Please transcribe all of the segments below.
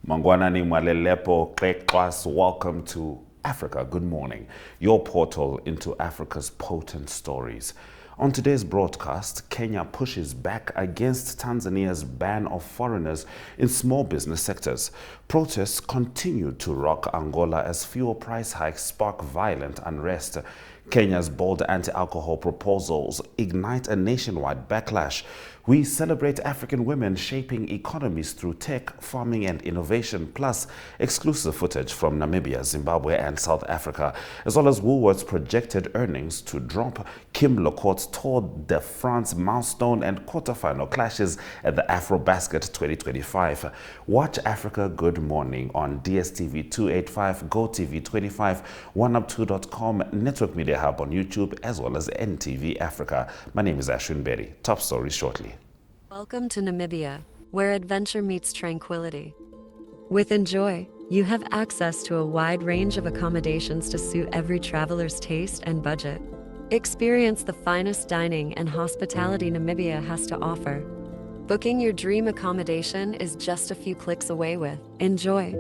Mangwanani Mwalelepo Klekwas, welcome to Africa. Good morning, your portal into Africa's potent stories. On today's broadcast, Kenya pushes back against Tanzania's ban of foreigners in small business sectors. Protests continue to rock Angola as fuel price hikes spark violent unrest. Kenya's bold anti-alcohol proposals ignite a nationwide backlash. We celebrate African women shaping economies through tech, farming and innovation, plus exclusive footage from Namibia, Zimbabwe and South Africa, as well as Woolworth's projected earnings to drop. Kim Lecourt's Tour de France milestone and quarterfinal clashes at the AfroBasket 2025. Watch Africa Good Morning on DSTV 285, GoTV 25, OneUp2.com, Network Media Hub on YouTube, as well as NTV Africa. My name is Ashwin Berry. Top stories shortly. Welcome to Namibia, where adventure meets tranquility. With Enjoy, you have access to a wide range of accommodations to suit every traveler's taste and budget. Experience the finest dining and hospitality Namibia has to offer. Booking your dream accommodation is just a few clicks away with Enjoy.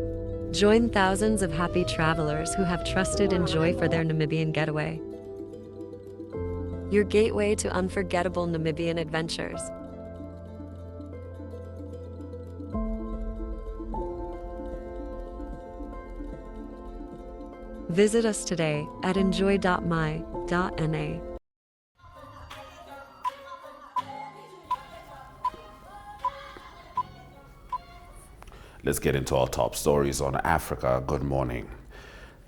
Join thousands of happy travelers who have trusted Enjoy for their Namibian getaway. Your gateway to unforgettable Namibian adventures. Visit us today at enjoy.my.na. Let's get into our top stories on Africa. Good morning.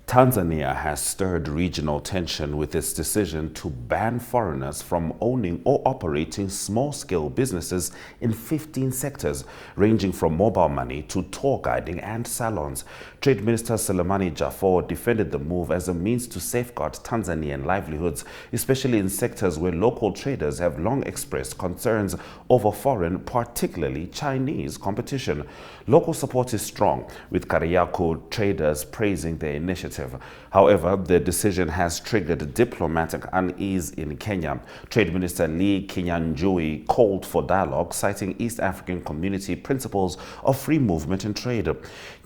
Tanzania has stirred regional tension with its decision to ban foreigners from owning or operating small-scale businesses in 15 sectors, ranging from mobile money to tour guiding and salons. Trade Minister Selemani Jafo defended the move as a means to safeguard Tanzanian livelihoods, especially in sectors where local traders have long expressed concerns over foreign, particularly Chinese, competition. Local support is strong, with Kariako traders praising the initiative. However, the decision has triggered diplomatic unease in Kenya. Trade Minister Lee Kinyanjui called for dialogue, citing East African community principles of free movement and trade.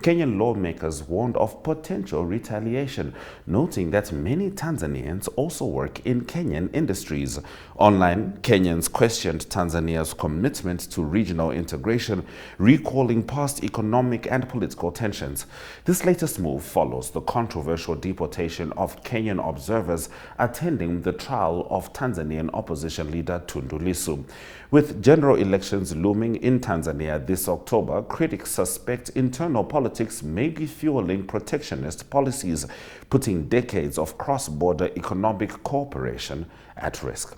Kenyan lawmakers warned of potential retaliation, noting that many Tanzanians also work in Kenyan industries. Online, Kenyans questioned Tanzania's commitment to regional integration, recalling past economic and political tensions. This latest move follows the controversial deportation of Kenyan observers attending the trial of Tanzanian opposition leader Tundu Lissu. With general elections looming in Tanzania this October, critics suspect internal politics may be fueling protectionist policies, putting decades of cross-border economic cooperation at risk.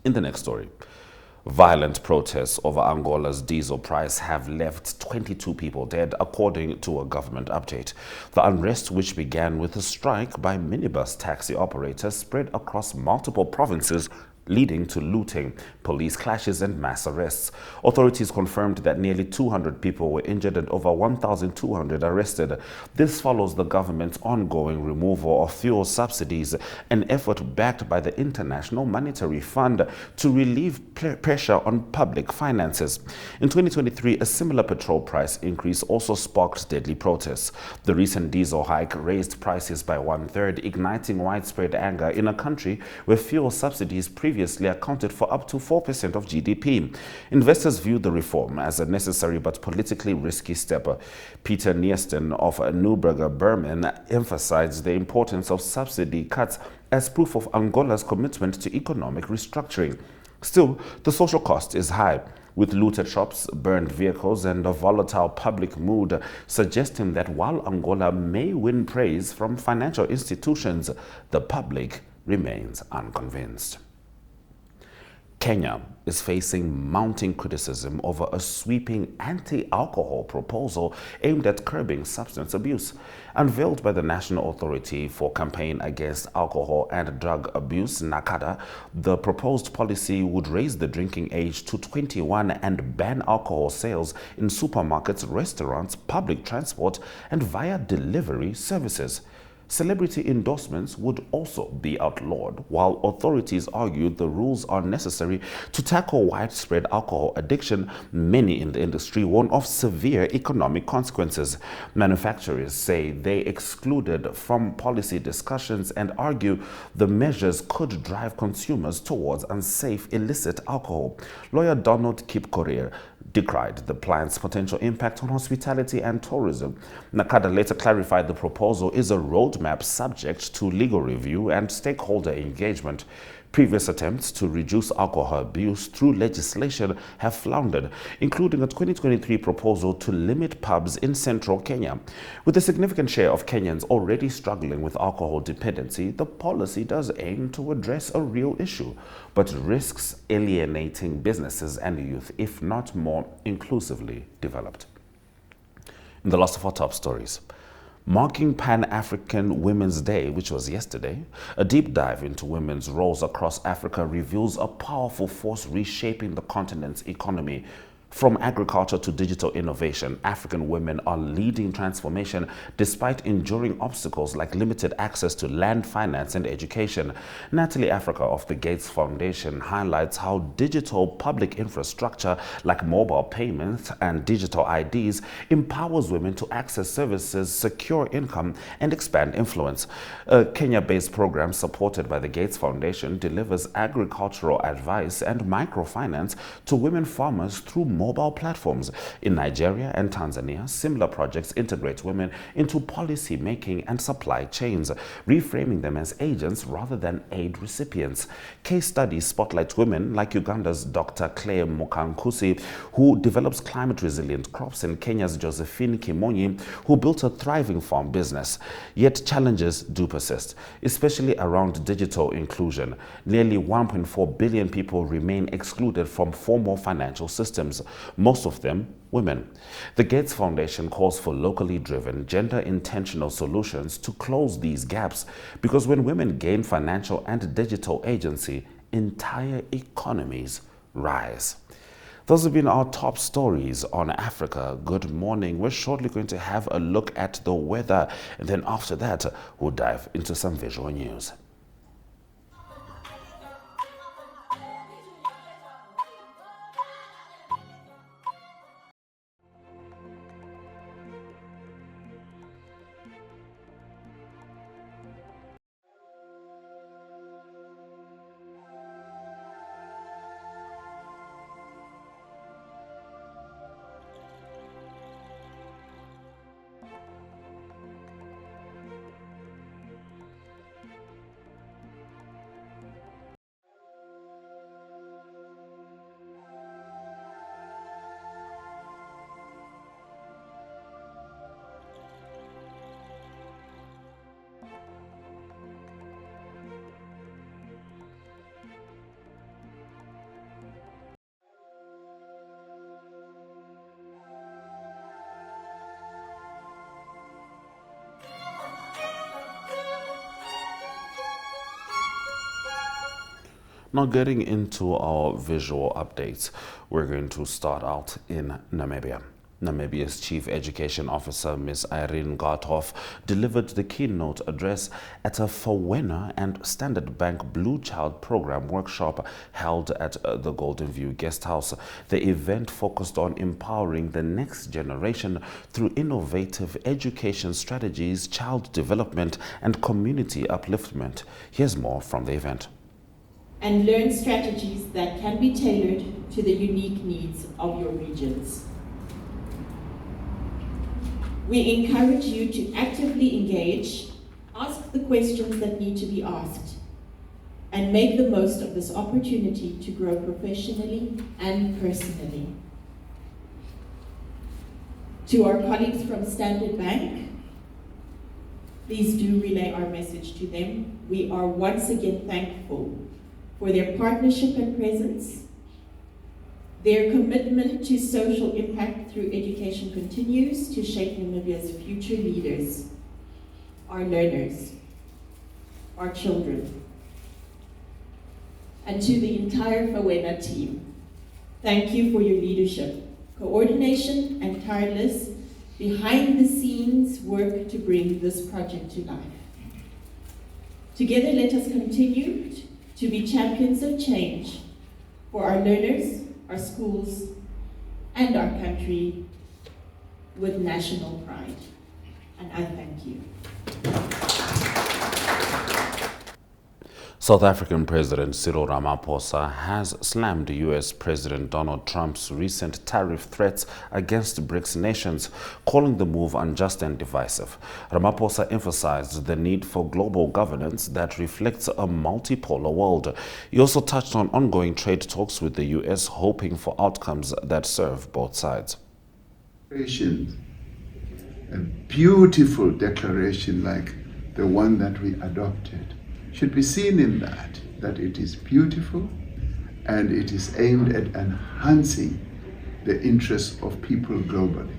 In the next story, violent protests over Angola's diesel price have left 22 people dead, according to a government update. The unrest, which began with a strike by minibus taxi operators, spread across multiple provinces, leading to looting, police clashes and mass arrests. Authorities confirmed that nearly 200 people were injured and over 1,200 arrested. This follows the government's ongoing removal of fuel subsidies, an effort backed by the International Monetary Fund to relieve pressure on public finances. In 2023, a similar petrol price increase also sparked deadly protests. The recent diesel hike raised prices by 1/3, igniting widespread anger in a country where fuel subsidies previously accounted for up to 4% of GDP. Investors view the reform as a necessary but politically risky step. Peter Niesten of Neuberger Berman emphasized the importance of subsidy cuts as proof of Angola's commitment to economic restructuring. Still, the social cost is high, with looted shops, burned vehicles, and a volatile public mood, suggesting that while Angola may win praise from financial institutions, the public remains unconvinced. Kenya is facing mounting criticism over a sweeping anti-alcohol proposal aimed at curbing substance abuse. Unveiled by the National Authority for Campaign Against Alcohol and Drug Abuse, NACADA, the proposed policy would raise the drinking age to 21 and ban alcohol sales in supermarkets, restaurants, public transport, and via delivery services. Celebrity endorsements would also be outlawed, while authorities argued the rules are necessary to tackle widespread alcohol addiction. Many in the industry warn of severe economic consequences. Manufacturers say they excluded from policy discussions and argue the measures could drive consumers towards unsafe illicit alcohol. Lawyer Donald Kipkorir decried the plan's potential impact on hospitality and tourism. Nakada later clarified the proposal is a roadmap subject to legal review and stakeholder engagement. Previous attempts to reduce alcohol abuse through legislation have floundered, including a 2023 proposal to limit pubs in central Kenya. With a significant share of Kenyans already struggling with alcohol dependency, the policy does aim to address a real issue, but risks alienating businesses and youth if not more inclusively developed. In the last of our top stories, marking Pan-African Women's Day, which was yesterday, a deep dive into women's roles across Africa reveals a powerful force reshaping the continent's economy. From agriculture to digital innovation, African women are leading transformation despite enduring obstacles like limited access to land, finance, and education. Natalie Africa of the Gates Foundation highlights how digital public infrastructure like mobile payments and digital IDs empowers women to access services, secure income, and expand influence. A Kenya-based program supported by the Gates Foundation delivers agricultural advice and microfinance to women farmers through mobile platforms. In Nigeria and Tanzania, similar projects integrate women into policy making and supply chains, reframing them as agents rather than aid recipients. Case studies spotlight women like Uganda's Dr. Claire Mukankusi, who develops climate-resilient crops, and Kenya's Josephine Kimonyi, who built a thriving farm business. Yet challenges do persist, especially around digital inclusion. Nearly 1.4 billion people remain excluded from formal financial systems, most of them women. The Gates Foundation calls for locally driven, gender-intentional solutions to close these gaps, because when women gain financial and digital agency, entire economies rise. Those have been our top stories on Africa. Good morning. We're shortly going to have a look at the weather, and then after that, we'll dive into some visual news. Now, getting into our visual updates, we're going to start out in Namibia. Namibia's Chief Education Officer, Ms. Irene Garthoff, delivered the keynote address at a FAWENA and Standard Bank Blue Child Program workshop held at the Golden View Guest House. The event focused on empowering the next generation through innovative education strategies, child development, and community upliftment. Here's more from the event. And learn strategies that can be tailored to the unique needs of your regions. We encourage you to actively engage, ask the questions that need to be asked, and make the most of this opportunity to grow professionally and personally. To our colleagues from Standard Bank, please do relay our message to them. We are once again thankful for their partnership and presence. Their commitment to social impact through education continues to shape Namibia's future leaders, our learners, our children. And to the entire FAWENA team, thank you for your leadership, coordination, and tireless behind-the-scenes work to bring this project to life. Together, let us continue to be champions of change for our learners, our schools, and our country with national pride. And I thank you. South African President Cyril Ramaphosa has slammed US President Donald Trump's recent tariff threats against BRICS nations, calling the move unjust and divisive. Ramaphosa emphasized the need for global governance that reflects a multipolar world. He also touched on ongoing trade talks with the US, hoping for outcomes that serve both sides. A beautiful declaration like the one that we adopted should be seen in that it is beautiful and it is aimed at enhancing the interests of people globally.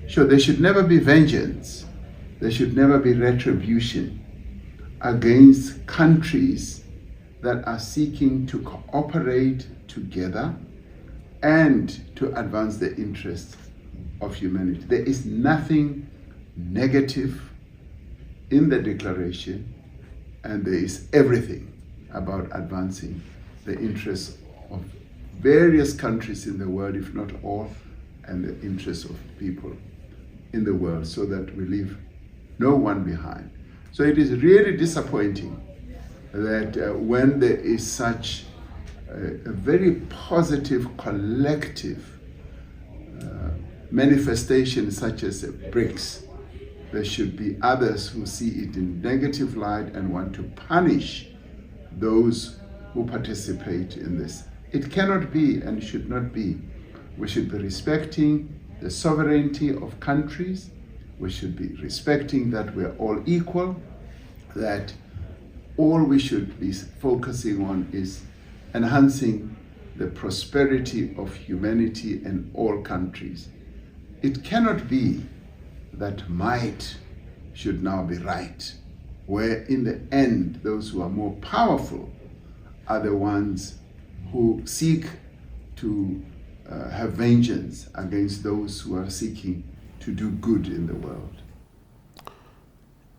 Sure, there should never be vengeance, there should never be retribution against countries that are seeking to cooperate together and to advance the interests of humanity. There is nothing negative in the declaration, and there is everything about advancing the interests of various countries in the world, if not all, and the interests of people in the world, so that we leave no one behind. So it is really disappointing that when there is such a very positive collective manifestation such as BRICS, there should be others who see it in negative light and want to punish those who participate in this. It cannot be and should not be. We should be respecting the sovereignty of countries. We should be respecting that we're all equal, that all we should be focusing on is enhancing the prosperity of humanity in all countries. It cannot be that might should now be right, where in the end those who are more powerful are the ones who seek to have vengeance against those who are seeking to do good in the world.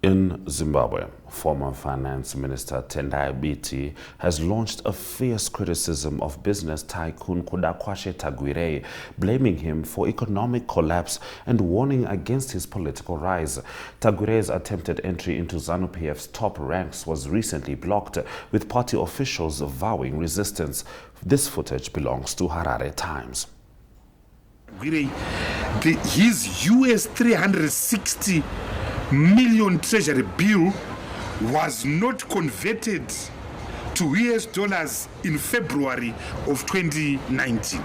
In Zimbabwe, former Finance Minister Tendai Biti has launched a fierce criticism of business tycoon Kudakwashe Tagwire, blaming him for economic collapse and warning against his political rise. Tagwire's attempted entry into ZANU-PF's top ranks was recently blocked, with party officials vowing resistance. This footage belongs to Harare Times. His US 360 million treasury bill was not converted to US dollars in February of 2019.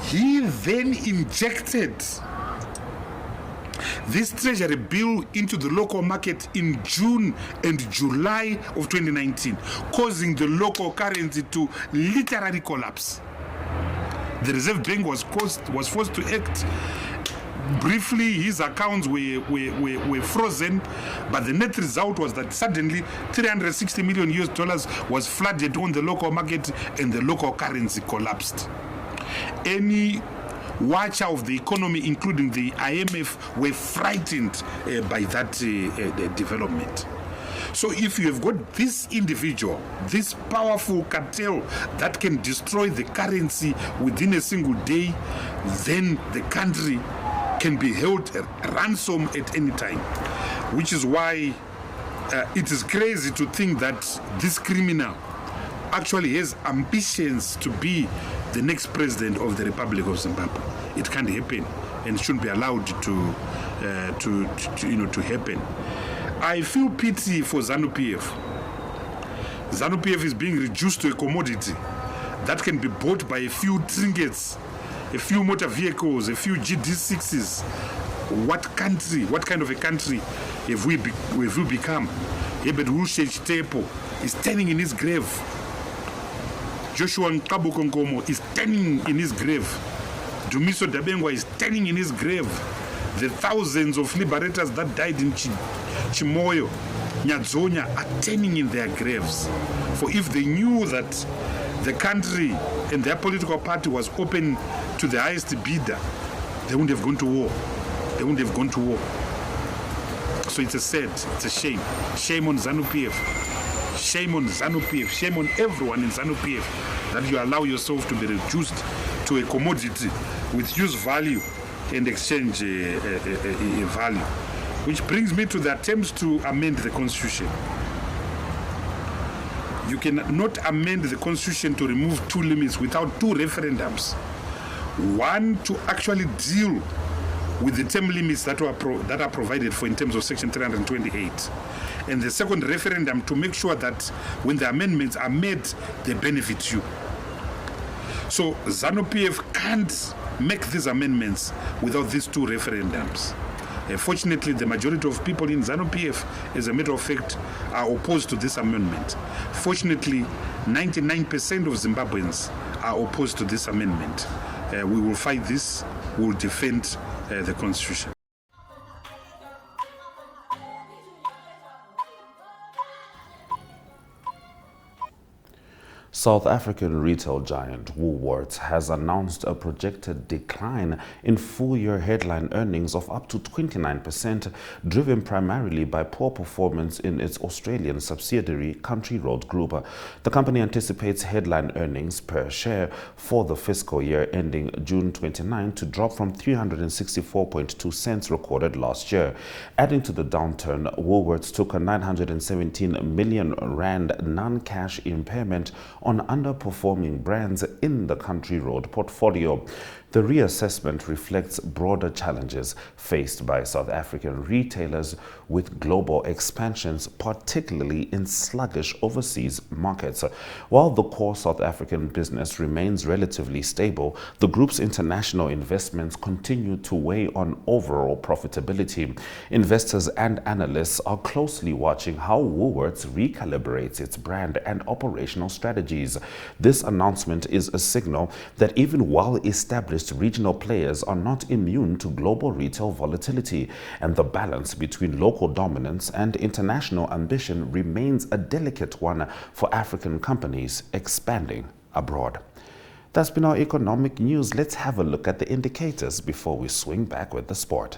He then injected this treasury bill into the local market in June and July of 2019, causing the local currency to literally collapse. The Reserve Bank was forced to act. Briefly, his accounts were frozen, but the net result was that suddenly 360 million US dollars was flooded on the local market and the local currency collapsed. Any watcher of the economy, including the IMF, were frightened by that development. So if you have got this individual, this powerful cartel that can destroy the currency within a single day, then the country can be held ransom at any time, which is why it is crazy to think that this criminal actually has ambitions to be the next president of the Republic of Zimbabwe. It can't happen and shouldn't be allowed to happen. I feel pity for ZANU-PF. ZANU-PF is being reduced to a commodity that can be bought by a few trinkets, a few motor vehicles, a few GD6s. What kind of a country have we become? Herbert Wulshech Tepo is standing in his grave. Joshua Nkabuko Nkomo is standing in his grave. Dumiso Dabengwa is standing in his grave. The thousands of liberators that died in Chimoyo, Nyazonya are standing in their graves. For if they knew that the country and their political party was open to the highest bidder, they wouldn't have gone to war. So it's a shame. Shame on ZANU-PF. Shame on ZANU-PF. Shame on everyone in ZANU-PF that you allow yourself to be reduced to a commodity with use value and exchange value. Which brings me to the attempts to amend the constitution. You cannot amend the constitution to remove two limits without two referendums. One to actually deal with the term limits that are provided for in terms of Section 328. And the second referendum to make sure that when the amendments are made, they benefit you. So ZANU-PF can't make these amendments without these two referendums. Fortunately, the majority of people in ZANU-PF, as a matter of fact, are opposed to this amendment. Fortunately, 99% of Zimbabweans are opposed to this amendment. We will fight this. We will defend the Constitution. South African retail giant Woolworths has announced a projected decline in full-year headline earnings of up to 29%, driven primarily by poor performance in its Australian subsidiary Country Road Group. The company anticipates headline earnings per share for the fiscal year ending June 29 to drop from 364.2 cents recorded last year. Adding to the downturn, Woolworths took a 917 million rand non-cash impairment on underperforming brands in the Country Road portfolio. The reassessment reflects broader challenges faced by South African retailers with global expansions, particularly in sluggish overseas markets. While the core South African business remains relatively stable, the group's international investments continue to weigh on overall profitability. Investors and analysts are closely watching how Woolworths recalibrates its brand and operational strategies. This announcement is a signal that even well-established regional players are not immune to global retail volatility, and the balance between local dominance and international ambition remains a delicate one for African companies expanding abroad. That's been our economic news. Let's have a look at the indicators before we swing back with the sport.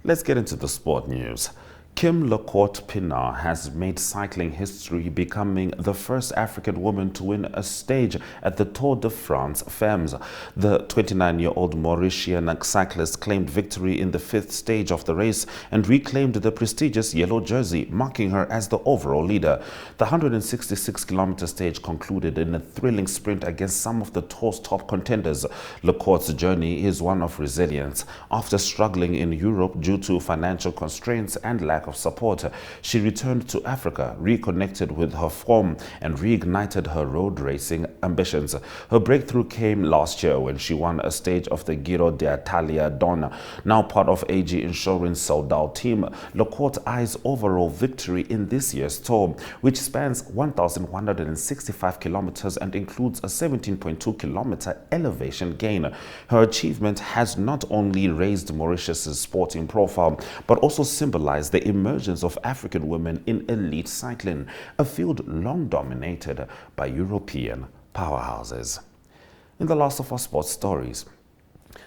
Let's get into the sport news. Kim LaCourte-Pienaar has made cycling history, becoming the first African woman to win a stage at the Tour de France Femmes. The 29-year-old Mauritian cyclist claimed victory in the fifth stage of the race and reclaimed the prestigious yellow jersey, marking her as the overall leader. The 166-kilometer stage concluded in a thrilling sprint against some of the Tour's top contenders. LaCourte's journey is one of resilience. After struggling in Europe due to financial constraints and lack of support, she returned to Africa, reconnected with her form, and reignited her road racing ambitions. Her breakthrough came last year when she won a stage of the Giro d'Italia Donna. Now part of AG Insurance sold-out team, LaCourte eyes overall victory in this year's tour, which spans 1,165 kilometers and includes a 17.2 kilometer elevation gain. Her achievement has not only raised Mauritius's sporting profile, but also symbolized the emergence of African women in elite cycling, a field long dominated by European powerhouses. In the last of our sports stories,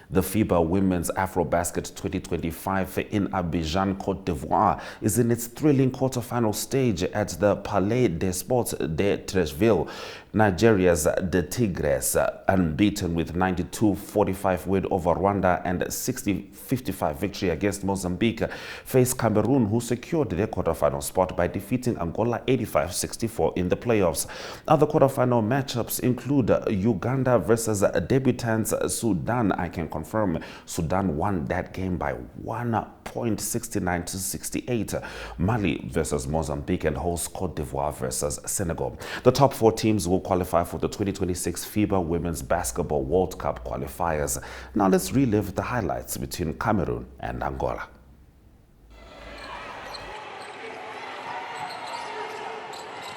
The FIBA Women's AfroBasket 2025 in Abidjan, Côte d'Ivoire is in its thrilling quarterfinal stage at the Palais des Sports de Treichville. Nigeria's The Tigres, unbeaten with 92-45 win over Rwanda and 60-55 victory against Mozambique, face Cameroon, who secured their quarterfinal spot by defeating Angola 85-64 in the playoffs. Other quarterfinal matchups include Uganda versus debutants Sudan. I can confirm Sudan won that game by 1.69-68. Mali versus Mozambique, and host Côte d'Ivoire versus Senegal. The top 4 teams will qualify for the 2026 FIBA Women's Basketball World Cup qualifiers. Now let's relive the highlights between Cameroon and Angola.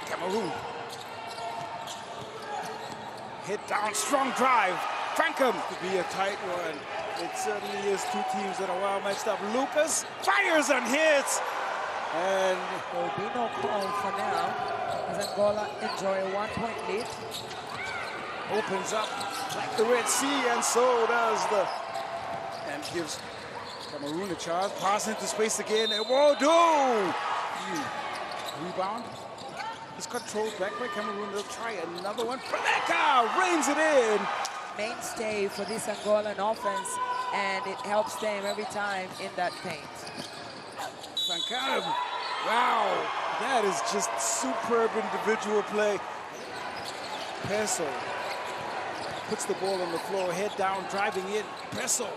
Cameroon. Hit down, strong drive. Frankham could be a tight one. It certainly is. Two teams that are well matched up. Lucas fires and hits. And there will be no call for now as Angola enjoy a 1-point lead. Opens up like the Red Sea, and so does the... And gives Cameroon a chance. Pass into space again. It won't do! Rebound. It's controlled back by Cameroon. They'll try another one. Peleka reins it in. Mainstay for this Angolan offense, and it helps them every time in that paint. Frankham. Wow, that is just superb individual play. Peso puts the ball on the floor, head down, driving in. Peso.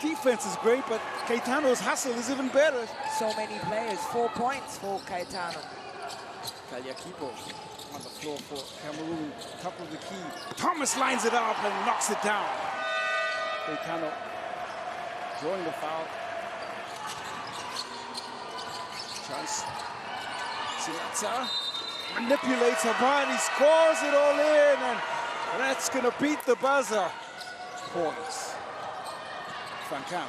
Defense is great, but Caetano's hustle is even better. So many players, 4 points for Caetano. Kalyakipo on the floor for Cameroon, top of the key. Thomas lines it up and knocks it down. Caetano drawing the foul. Chance. Sinatsa manipulates her body, scores it all in, and that's gonna beat the buzzer. Points. Frankham.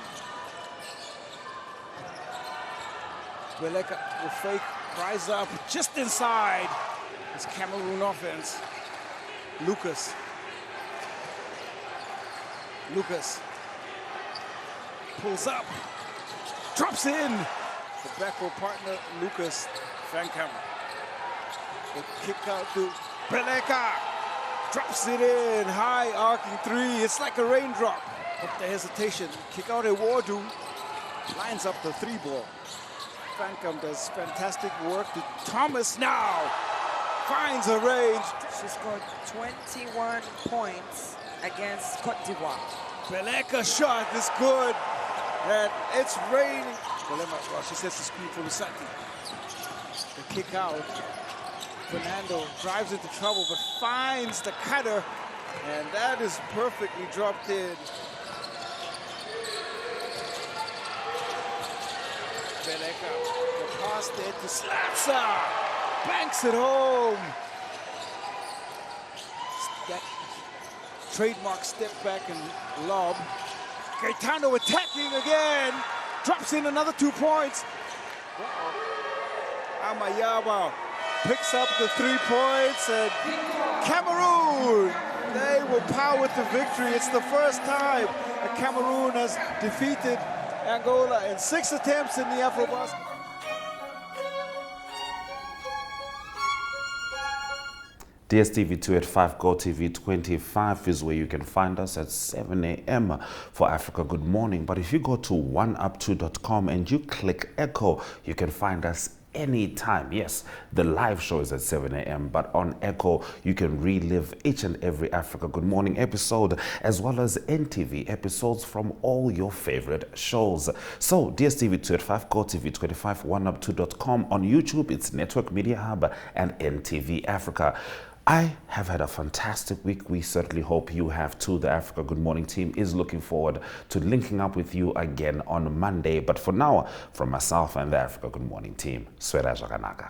Peleka will fake, rise up just inside. It's Cameroon offense. Lucas. Lucas pulls up, drops in. The backrow partner, Lucas Frankham. The kick out to Peleka. Drops it in, high arcing three. It's like a raindrop. But the hesitation. Kick out a Wardu. Lines up the 3-ball. Frankham does fantastic work to Thomas now. Finds a range. She scored 21 points against Côte d'Ivoire. Peleka shot is good. And it's raining. Well, she sets the screen for Lusaki. The kick out. Fernando drives into trouble, but finds the cutter. And that is perfectly dropped in. Peleka, the pass there to Slatsa. Banks it home. That trademark step back and lob. Caetano attacking again. Drops in another 2 points. Amayaba picks up the 3 points, and Cameroon, they will power to victory. It's the first time that Cameroon has defeated Angola in 6 attempts in the AfroBasket. DSTV 285 GoTV 25 is where you can find us at 7 a.m. for Africa Good Morning. But if you go to oneup2.com and you click Echo, you can find us anytime. Yes, the live show is at 7 a.m. but on Echo you can relive each and every Africa Good Morning episode, as well as NTV episodes from all your favorite shows. So DSTV 285 GoTV 25, oneup2.com. On YouTube it's Network Media Hub and NTV Africa. I have had a fantastic week. We certainly hope you have too. The Africa Good Morning team is looking forward to linking up with you again on Monday. But for now, from myself and the Africa Good Morning team, Swera Jaganaka.